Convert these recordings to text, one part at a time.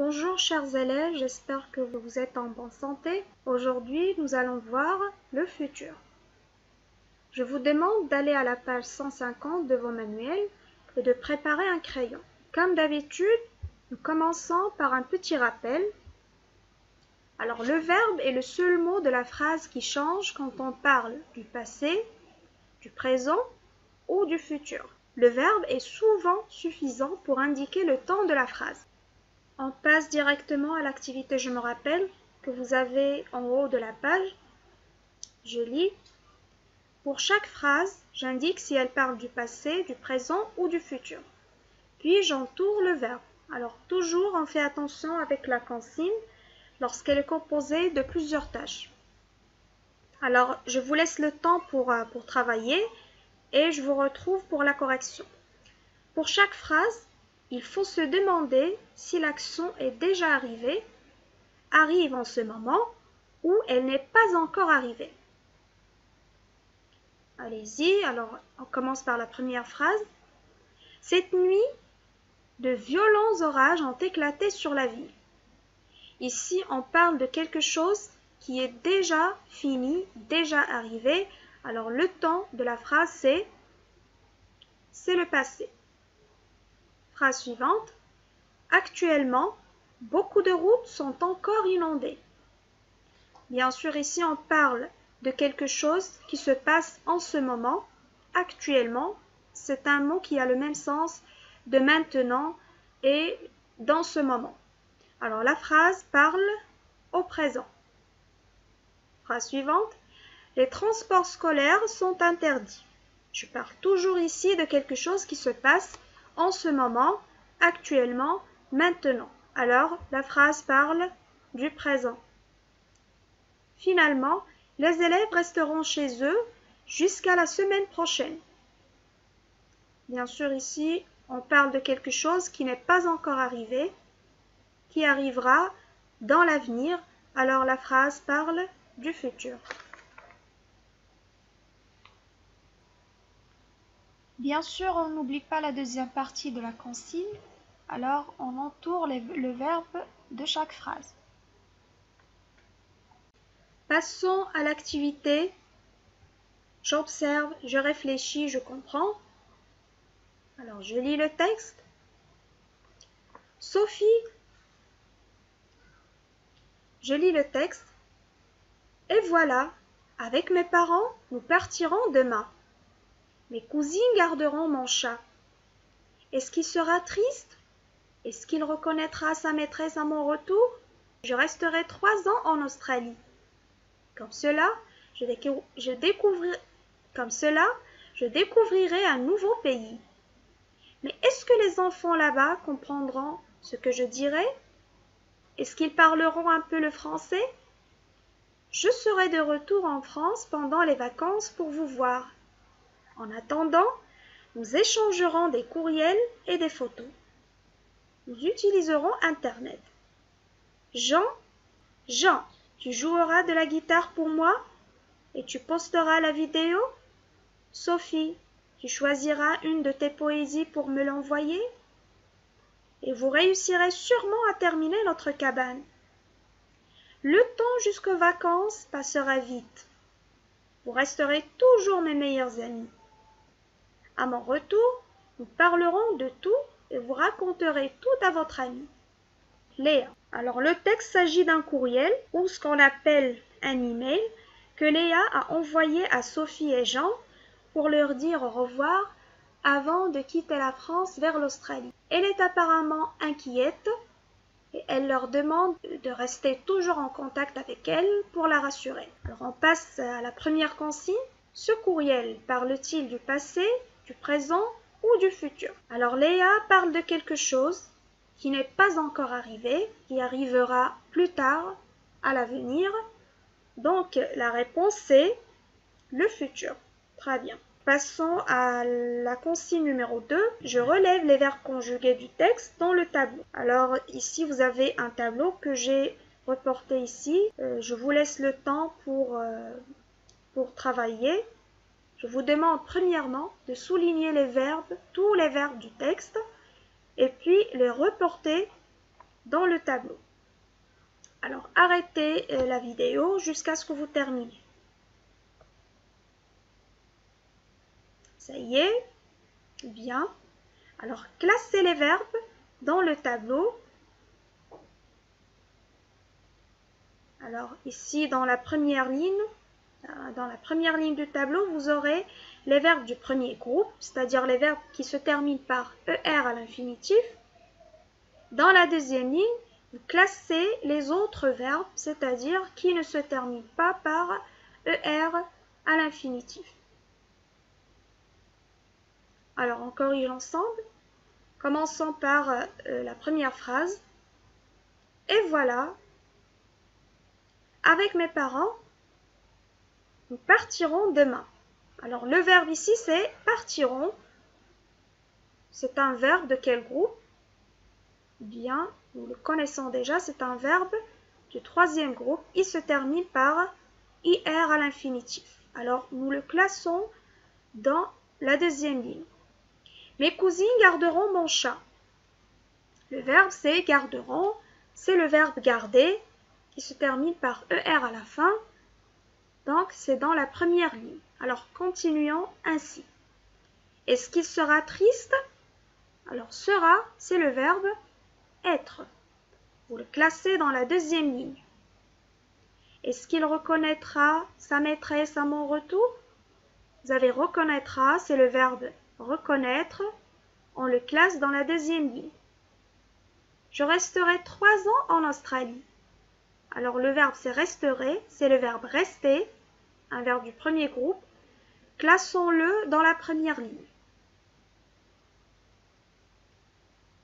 Bonjour chers élèves, j'espère que vous êtes en bonne santé. Aujourd'hui, nous allons voir le futur. Je vous demande d'aller à la page 150 de vos manuels et de préparer un crayon. Comme d'habitude, nous commençons par un petit rappel. Alors, le verbe est le seul mot de la phrase qui change quand on parle du passé, du présent ou du futur. Le verbe est souvent suffisant pour indiquer le temps de la phrase. On passe directement à l'activité je me rappelle que vous avez en haut de la page. Je lis. Pour chaque phrase, j'indique si elle parle du passé, du présent ou du futur. Puis j'entoure le verbe. Alors toujours on fait attention avec la consigne lorsqu'elle est composée de plusieurs tâches. Alors je vous laisse le temps pour travailler et je vous retrouve pour la correction. Pour chaque phrase, il faut se demander si l'action est déjà arrivée, arrive en ce moment ou elle n'est pas encore arrivée. Allez-y, alors on commence par la première phrase. Cette nuit, de violents orages ont éclaté sur la ville. Ici, on parle de quelque chose qui est déjà fini, déjà arrivé. Alors le temps de la phrase c'est le passé. Phrase suivante. Actuellement, beaucoup de routes sont encore inondées. Bien sûr, ici, on parle de quelque chose qui se passe en ce moment. Actuellement, c'est un mot qui a le même sens de maintenant et dans ce moment. Alors, la phrase parle au présent. Phrase suivante. Les transports scolaires sont interdits. Je parle toujours ici de quelque chose qui se passe en ce moment, actuellement, maintenant. Alors, la phrase parle du présent. Finalement, les élèves resteront chez eux jusqu'à la semaine prochaine. Bien sûr, ici, on parle de quelque chose qui n'est pas encore arrivé, qui arrivera dans l'avenir. Alors, la phrase parle du futur. Bien sûr, on n'oublie pas la deuxième partie de la consigne. Alors, on entoure le verbe de chaque phrase. Passons à l'activité. J'observe, je réfléchis, je comprends. Alors, je lis le texte. Sophie, je lis le texte. Et voilà, avec mes parents, nous partirons demain. Mes cousines garderont mon chat. Est-ce qu'il sera triste? Est-ce qu'il reconnaîtra sa maîtresse à mon retour? Je resterai 3 ans en Australie. Comme cela, je découvrirai un nouveau pays. Mais est-ce que les enfants là-bas comprendront ce que je dirai? Est-ce qu'ils parleront un peu le français? Je serai de retour en France pendant les vacances pour vous voir. En attendant, nous échangerons des courriels et des photos. Nous utiliserons Internet. Jean, tu joueras de la guitare pour moi et tu posteras la vidéo? Sophie, tu choisiras une de tes poésies pour me l'envoyer? Et vous réussirez sûrement à terminer notre cabane. Le temps jusqu'aux vacances passera vite. Vous resterez toujours mes meilleurs amis. À mon retour, nous parlerons de tout et vous raconterez tout à votre ami. Léa. Alors le texte s'agit d'un courriel ou ce qu'on appelle un email que Léa a envoyé à Sophie et Jean pour leur dire au revoir avant de quitter la France vers l'Australie. Elle est apparemment inquiète et elle leur demande de rester toujours en contact avec elle pour la rassurer. Alors on passe à la première consigne. Ce courriel parle-t-il du passé, du présent ou du futur? Alors Léa parle de quelque chose qui n'est pas encore arrivé, qui arrivera plus tard, à l'avenir. Donc la réponse c'est le futur. Très bien. Passons à la consigne numéro 2. Je relève les verbes conjugués du texte dans le tableau. Alors ici vous avez un tableau que j'ai reporté ici. Je vous laisse le temps pour travailler. Je vous demande premièrement de souligner les verbes, tous les verbes du texte, et puis les reporter dans le tableau. Alors arrêtez la vidéo jusqu'à ce que vous terminez. Ça y est, bien. Alors classez les verbes dans le tableau. Alors ici dans la première ligne du tableau, vous aurez les verbes du premier groupe, c'est-à-dire les verbes qui se terminent par ER à l'infinitif. Dans la deuxième ligne, vous classez les autres verbes, c'est-à-dire qui ne se terminent pas par ER à l'infinitif. Alors on corrige ensemble, commençons par la première phrase. Et voilà, avec mes parents, nous partirons demain. Alors le verbe ici c'est partiront. C'est un verbe de quel groupe? Bien, nous le connaissons déjà, c'est un verbe du troisième groupe. Il se termine par IR à l'infinitif. Alors nous le classons dans la deuxième ligne. Mes cousines garderont mon chat. Le verbe c'est garderont, c'est le verbe garder qui se termine par ER à la fin. Donc c'est dans la première ligne. Alors continuons ainsi. Est-ce qu'il sera triste? Alors sera, c'est le verbe être. Vous le classez dans la deuxième ligne. Est-ce qu'il reconnaîtra sa maîtresse à mon retour? Vous avez reconnaîtra, c'est le verbe reconnaître. On le classe dans la deuxième ligne. Je resterai 3 ans en Australie. Alors le verbe c'est resterai, c'est le verbe rester, un verbe du premier groupe. Classons-le dans la première ligne.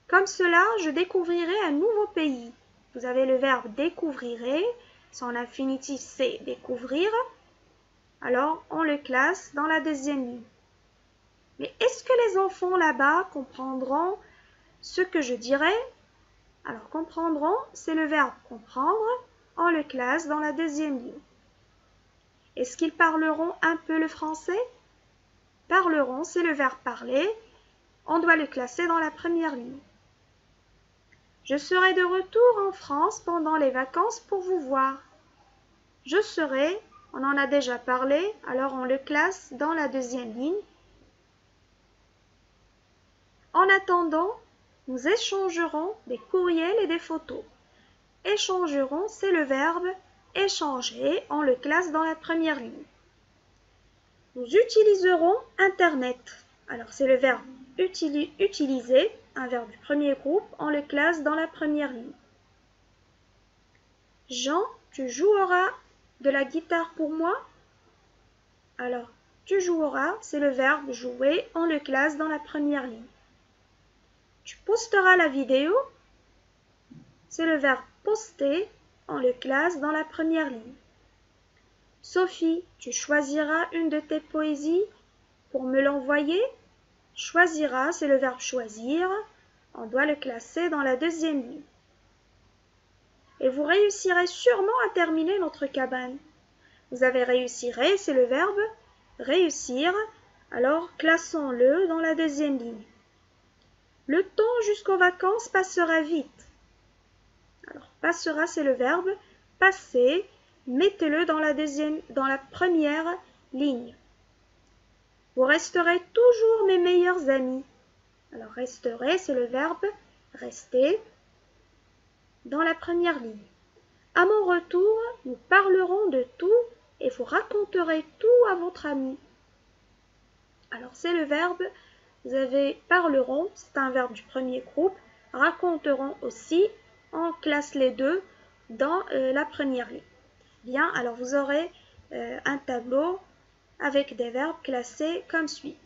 Comme cela, je découvrirai un nouveau pays. Vous avez le verbe découvrirai, son infinitif c'est découvrir. Alors on le classe dans la deuxième ligne. Mais est-ce que les enfants là-bas comprendront ce que je dirai? Alors comprendront, c'est le verbe comprendre. On le classe dans la deuxième ligne. Est-ce qu'ils parleront un peu le français? Parleront, c'est le verbe parler. On doit le classer dans la première ligne. Je serai de retour en France pendant les vacances pour vous voir. Je serai, on en a déjà parlé, alors on le classe dans la deuxième ligne. En attendant, nous échangerons des courriels et des photos. Échangeront, c'est le verbe échanger, on le classe dans la première ligne. Nous utiliserons Internet. Alors c'est le verbe utiliser, un verbe du premier groupe, on le classe dans la première ligne. Jean, tu joueras de la guitare pour moi? Alors, tu joueras, c'est le verbe jouer, on le classe dans la première ligne. Tu posteras la vidéo? C'est le verbe poster, on le classe dans la première ligne. Sophie, tu choisiras une de tes poésies pour me l'envoyer? Choisira, c'est le verbe choisir, on doit le classer dans la deuxième ligne. Et vous réussirez sûrement à terminer notre cabane. Vous avez réussirez, c'est le verbe réussir, alors classons-le dans la deuxième ligne. Le temps jusqu'aux vacances passera vite. Alors passera, c'est le verbe passer, mettez-le dans la première ligne. Vous resterez toujours mes meilleurs amis. Alors resterez, c'est le verbe rester dans la première ligne. À mon retour, nous parlerons de tout et vous raconterez tout à votre ami. Alors c'est le verbe, vous avez parleront, c'est un verbe du premier groupe, raconteront aussi, on classe les deux dans la première ligne. Bien, alors vous aurez un tableau avec des verbes classés comme suit.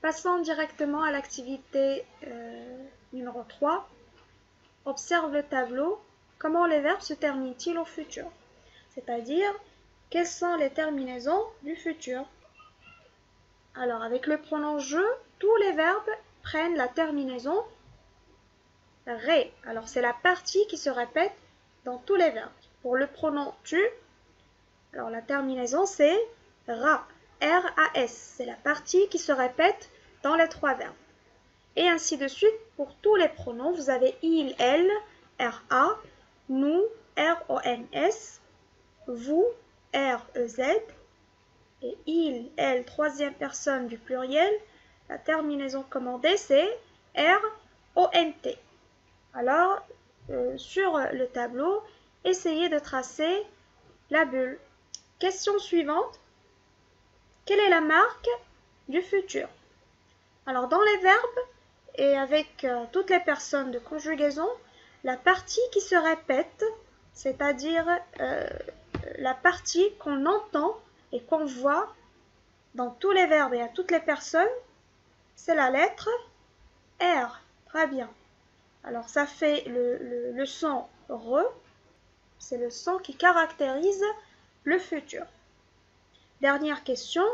Passons directement à l'activité numéro 3. Observe le tableau. Comment les verbes se terminent-ils au futur? C'est-à-dire, quelles sont les terminaisons du futur? Alors, avec le pronom je, tous les verbes prennent la terminaison ré. Alors, c'est la partie qui se répète dans tous les verbes. Pour le pronom tu, alors la terminaison c'est ra. R-A-S, c'est la partie qui se répète dans les 3 verbes. Et ainsi de suite, pour tous les pronoms, vous avez il, elle, R-A, nous, R-O-N-S, vous, R-E-Z, et il, elle, troisième personne du pluriel, la terminaison commandée, c'est R-O-N-T. Alors, sur le tableau, essayez de tracer la bulle. Question suivante. Quelle est la marque du futur? Alors, dans les verbes et avec toutes les personnes de conjugaison, la partie qui se répète, c'est-à-dire la partie qu'on entend et qu'on voit dans tous les verbes et à toutes les personnes, c'est la lettre R. Très bien. Alors, ça fait le son RE, c'est le son qui caractérise le futur. Dernière question,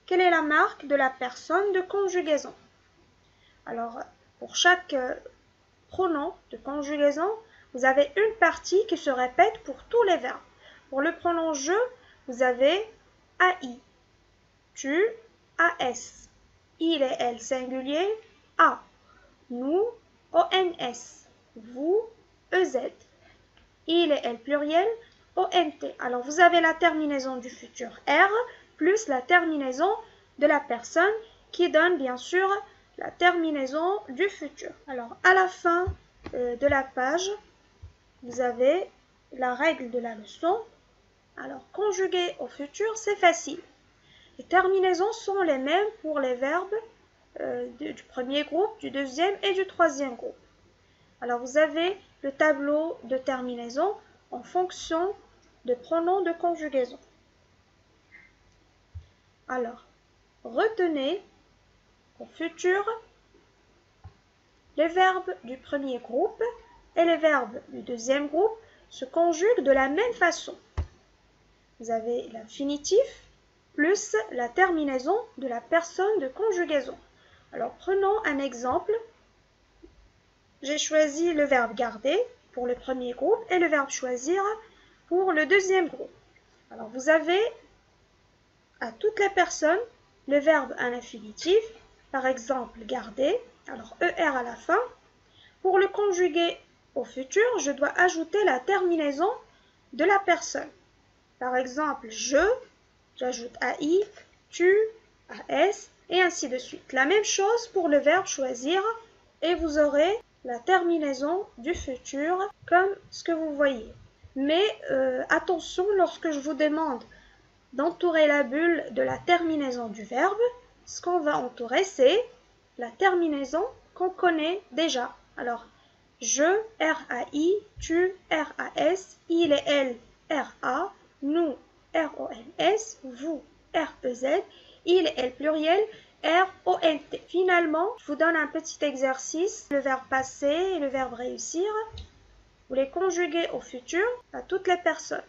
quelle est la marque de la personne de conjugaison? Alors, pour chaque pronom de conjugaison, vous avez une partie qui se répète pour tous les verbes. Pour le pronom je, vous avez AI, tu, AS, il et elle singulier, A, nous, ONS, vous, EZ, il et elle pluriel, ONT. Alors vous avez la terminaison du futur R plus la terminaison de la personne qui donne bien sûr la terminaison du futur. Alors à la fin de la page, vous avez la règle de la leçon. Alors conjuguer au futur, c'est facile. Les terminaisons sont les mêmes pour les verbes du premier groupe, du deuxième et du troisième groupe. Alors vous avez le tableau de terminaison en fonction de pronoms de conjugaison. Alors, retenez au futur les verbes du premier groupe et les verbes du deuxième groupe se conjuguent de la même façon. Vous avez l'infinitif plus la terminaison de la personne de conjugaison. Alors prenons un exemple. J'ai choisi le verbe garder pour le premier groupe et le verbe choisir pour le deuxième groupe. Alors vous avez à toutes les personnes le verbe à l'infinitif, par exemple garder, alors ER à la fin. Pour le conjuguer au futur, je dois ajouter la terminaison de la personne. Par exemple, j'ajoute AI, tu, AS, et ainsi de suite. La même chose pour le verbe choisir, et vous aurez la terminaison du futur comme ce que vous voyez. Mais attention, lorsque je vous demande d'entourer la bulle de la terminaison du verbe, ce qu'on va entourer, c'est la terminaison qu'on connaît déjà. Alors, je, R-A-I, tu, R-A-S, il et elle, R-A, nous, R-O-N-S, vous, R-E-Z, il et elle pluriel, R-O-N-T. Finalement, je vous donne un petit exercice, le verbe passer et le verbe réussir. Vous les conjuguez au futur à toutes les personnes.